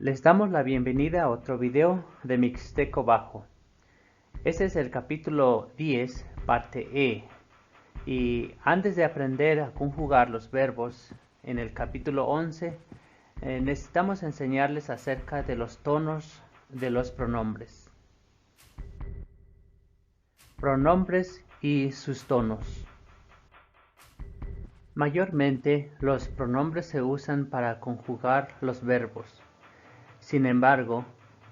Les damos la bienvenida a otro video de Mixteco Bajo. Este es el capítulo 10, parte E. Y antes de aprender a conjugar los verbos, en el capítulo 11, necesitamos enseñarles acerca de los tonos de los pronombres. Pronombres y sus tonos. Mayormente, los pronombres se usan para conjugar los verbos. Sin embargo,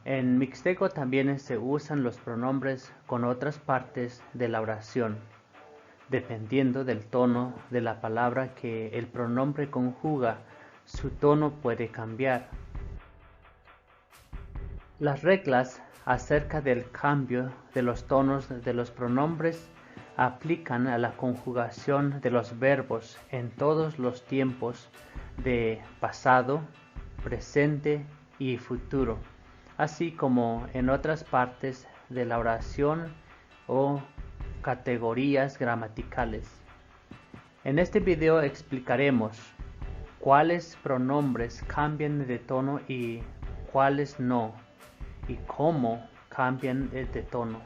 en mixteco también se usan los pronombres con otras partes de la oración, dependiendo del tono de la palabra que el pronombre conjuga, su tono puede cambiar. Las reglas acerca del cambio de los tonos de los pronombres aplican a la conjugación de los verbos en todos los tiempos de pasado, presente y futuro, así como en otras partes de la oración o categorías gramaticales. En este video explicaremos cuáles pronombres cambian de tono y cuáles no, y cómo cambian de tono.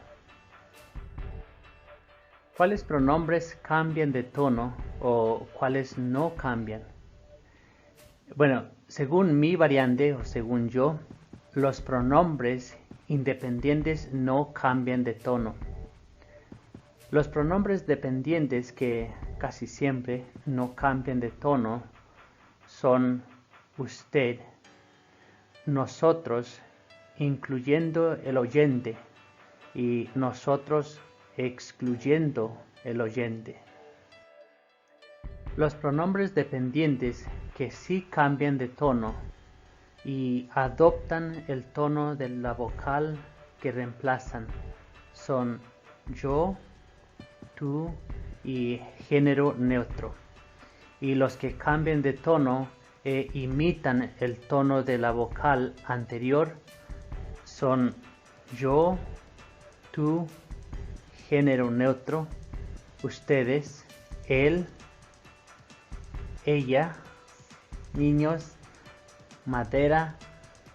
¿Cuáles pronombres cambian de tono o cuáles no cambian? Bueno, según mi variante o según yo, los pronombres independientes no cambian de tono. Los pronombres dependientes que casi siempre no cambian de tono son usted, nosotros, incluyendo el oyente, y nosotros, excluyendo el oyente. Los pronombres dependientes que sí cambian de tono y adoptan el tono de la vocal que reemplazan son yo, tú y género neutro. Y los que cambian de tono e imitan el tono de la vocal anterior son yo, tú, género neutro, ustedes, él, ella, niños, madera,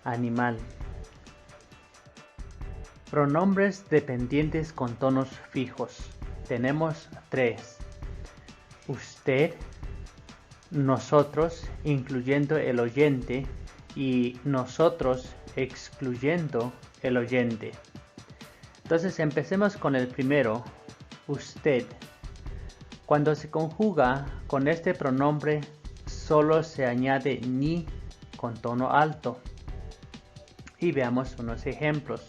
animal. Pronombres dependientes con tonos fijos. Tenemos 3. Usted, nosotros, incluyendo el oyente, y nosotros, excluyendo el oyente. Entonces empecemos con el primero, usted. Cuando se conjuga con este pronombre, solo se añade ni con tono alto. Y veamos unos ejemplos.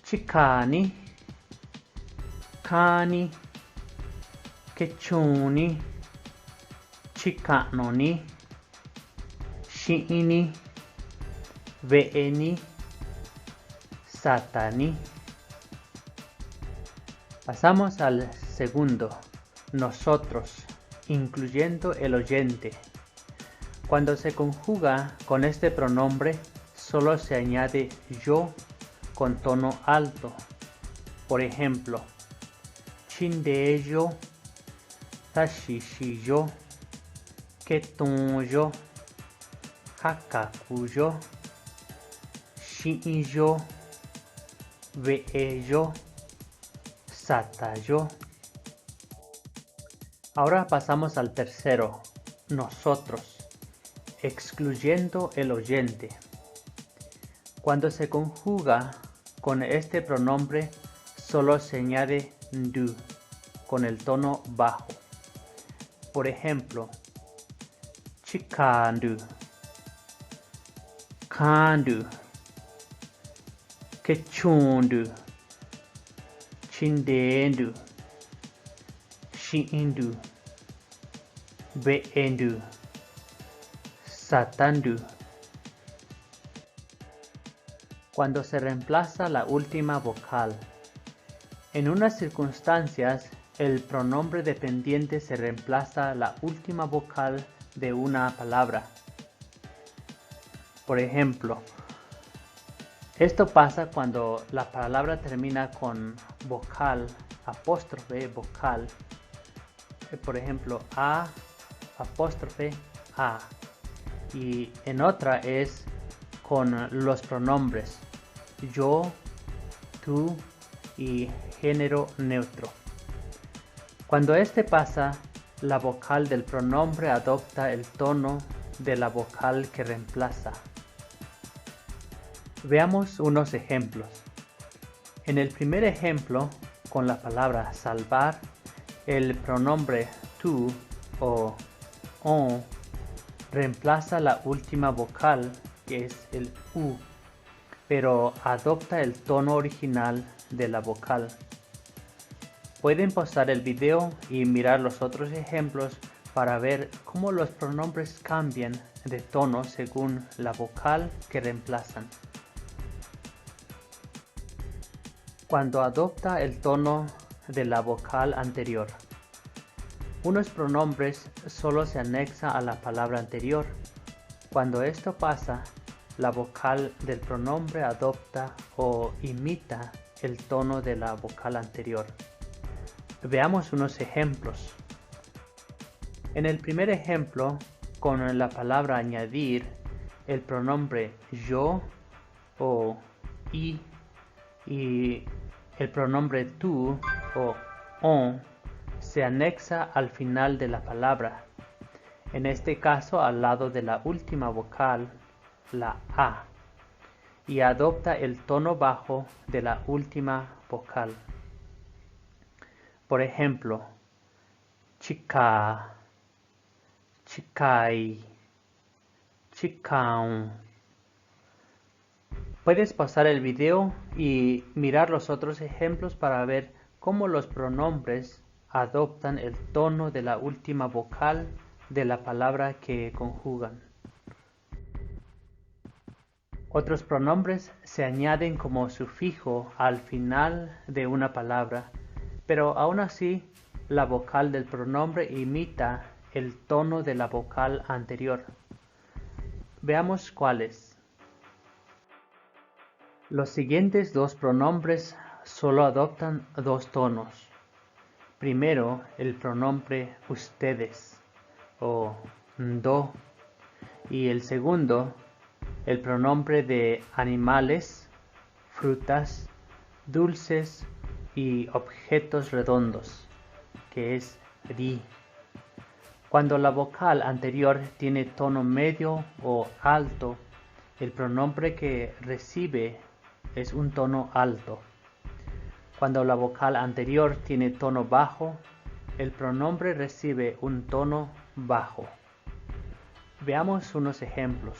Chikani, kani, kechuni, chikanoni, shiini, veeni, satani. Pasamos al segundo, nosotros, incluyendo el oyente. Cuando se conjuga con este pronombre, solo se añade yo con tono alto. Por ejemplo, chindeyo, tashishiyo, ketunyo, hakakuyo, shiiyo, veeyo, satayo. Ahora pasamos al tercero, nosotros, excluyendo el oyente. Cuando se conjuga con este pronombre, solo se añade ndu con el tono bajo. Por ejemplo, chikandu, kandu, kechundu, chindendu, shiindu, veendu, satandu. Cuando se reemplaza la última vocal. En unas circunstancias, el pronombre dependiente se reemplaza la última vocal de una palabra. Por ejemplo, esto pasa cuando la palabra termina con vocal, apóstrofe, vocal. Por ejemplo, a, apóstrofe, a. y en otra es con los pronombres yo, tú y género neutro. Cuando este pasa, la vocal del pronombre adopta el tono de la vocal que reemplaza. Veamos unos ejemplos. En el primer ejemplo, con la palabra salvar, el pronombre tú o on reemplaza la última vocal, que es el u, pero adopta el tono original de la vocal. Pueden pausar el video y mirar los otros ejemplos para ver cómo los pronombres cambian de tono según la vocal que reemplazan. Cuando adopta el tono de la vocal anterior, unos pronombres solo se anexa a la palabra anterior. Cuando esto pasa, la vocal del pronombre adopta o imita el tono de la vocal anterior. Veamos unos ejemplos. En el primer ejemplo, con la palabra añadir, el pronombre yo o y el pronombre tú o on se anexa al final de la palabra, en este caso al lado de la última vocal, la a, y adopta el tono bajo de la última vocal. Por ejemplo, chica, chicai, chicaun. Puedes pausar el video y mirar los otros ejemplos para ver cómo los pronombres adoptan el tono de la última vocal de la palabra que conjugan. Otros pronombres se añaden como sufijo al final de una palabra, pero aún así la vocal del pronombre imita el tono de la vocal anterior. Veamos cuáles. Los siguientes dos pronombres solo adoptan dos tonos. Primero, el pronombre ustedes o do, y el segundo, el pronombre de animales, frutas, dulces y objetos redondos, que es ri. Cuando la vocal anterior tiene tono medio o alto, el pronombre que recibe es un tono alto. Cuando la vocal anterior tiene tono bajo, el pronombre recibe un tono bajo. Veamos unos ejemplos.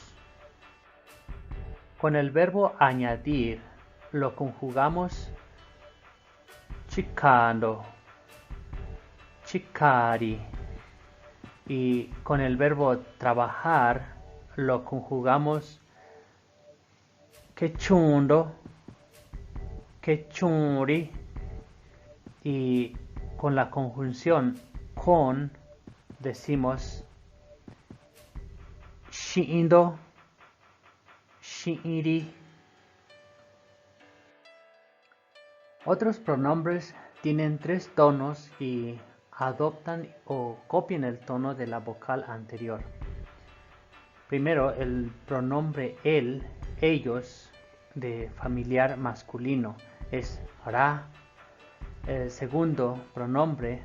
Con el verbo añadir, lo conjugamos chicando, chicari. Y con el verbo trabajar, lo conjugamos quechundo, quechuri, y con la conjunción con decimos shiindo, shiiri. Otros pronombres tienen tres tonos y adoptan o copian el tono de la vocal anterior. Primero, el pronombre él, ellos, de familiar masculino, es ra. El segundo pronombre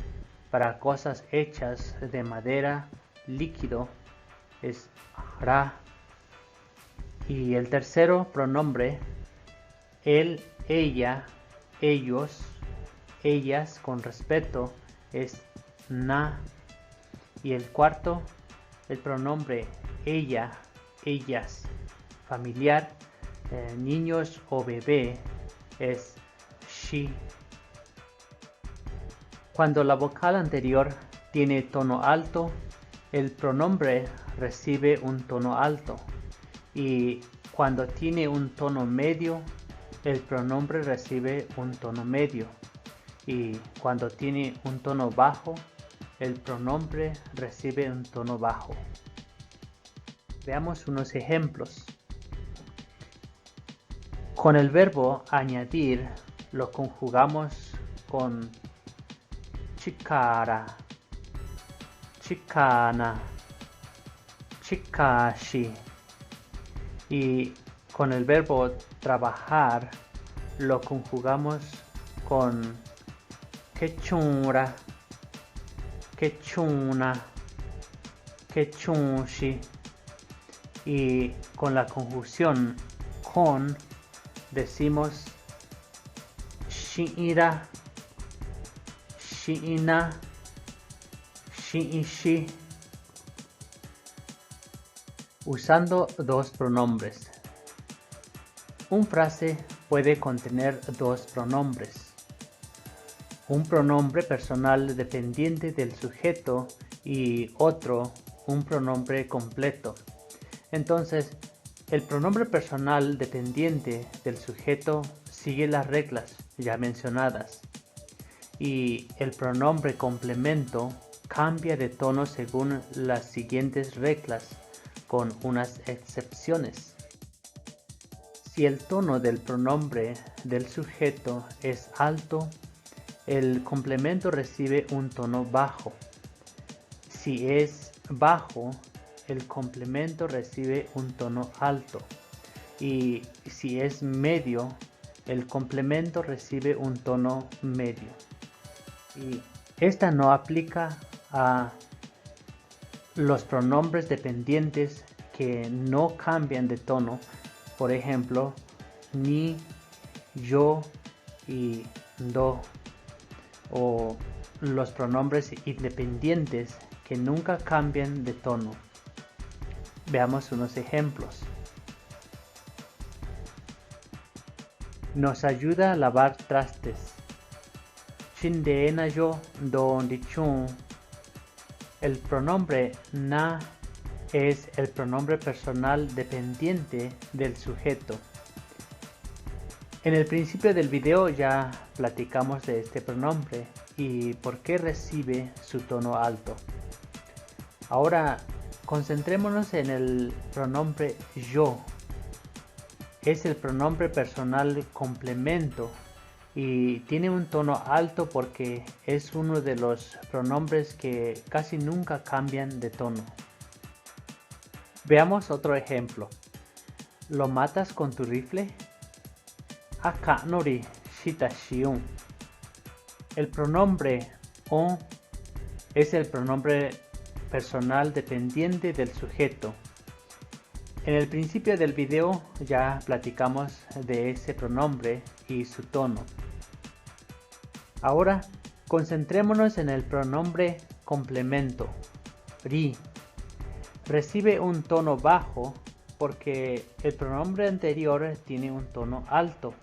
para cosas hechas de madera, líquido, es ra. Y el tercero pronombre, él, ella, ellos, ellas, con respeto, es na. Y el cuarto, el pronombre ella, ellas, familiar, niños o bebé, es she. Cuando la vocal anterior tiene tono alto, el pronombre recibe un tono alto, y cuando tiene un tono medio, el pronombre recibe un tono medio, y cuando tiene un tono bajo, el pronombre recibe un tono bajo. Veamos unos ejemplos. Con el verbo añadir, lo conjugamos con chicara, chicana, chikashi. Y con el verbo trabajar lo conjugamos con quechura, quechuna, quechunshi. Y con la conjunción con decimos shi'ira, shi'ina, shi'ishi. Usando dos pronombres. Un frase puede contener dos pronombres. Un pronombre personal dependiente del sujeto y otro un pronombre completo. Entonces, el pronombre personal dependiente del sujeto sigue las reglas ya mencionadas y el pronombre complemento cambia de tono según las siguientes reglas, con unas excepciones. Si el tono del pronombre del sujeto es alto, el complemento recibe un tono bajo. Si es bajo, el complemento recibe un tono alto. Y si es medio, el complemento recibe un tono medio. Y esta no aplica a los pronombres dependientes que no cambian de tono, por ejemplo, ni, yo y do, o los pronombres independientes que nunca cambian de tono. Veamos unos ejemplos. Nos ayuda a lavar trastes. Chindeena yo do dichun. El pronombre na es el pronombre personal dependiente del sujeto. En el principio del video ya platicamos de este pronombre y por qué recibe su tono alto. Ahora concentrémonos en el pronombre yo. Es el pronombre personal complemento y tiene un tono alto porque es uno de los pronombres que casi nunca cambian de tono. Veamos otro ejemplo. ¿Lo matas con tu rifle? Aka nori shitashiun. El pronombre o es el pronombre personal dependiente del sujeto. En el principio del video ya platicamos de ese pronombre y su tono. Ahora concentrémonos en el pronombre complemento, ri. Recibe un tono bajo porque el pronombre anterior tiene un tono alto.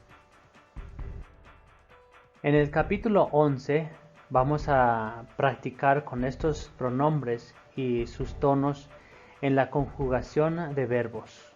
En el capítulo 11 vamos a practicar con estos pronombres y sus tonos en la conjugación de verbos.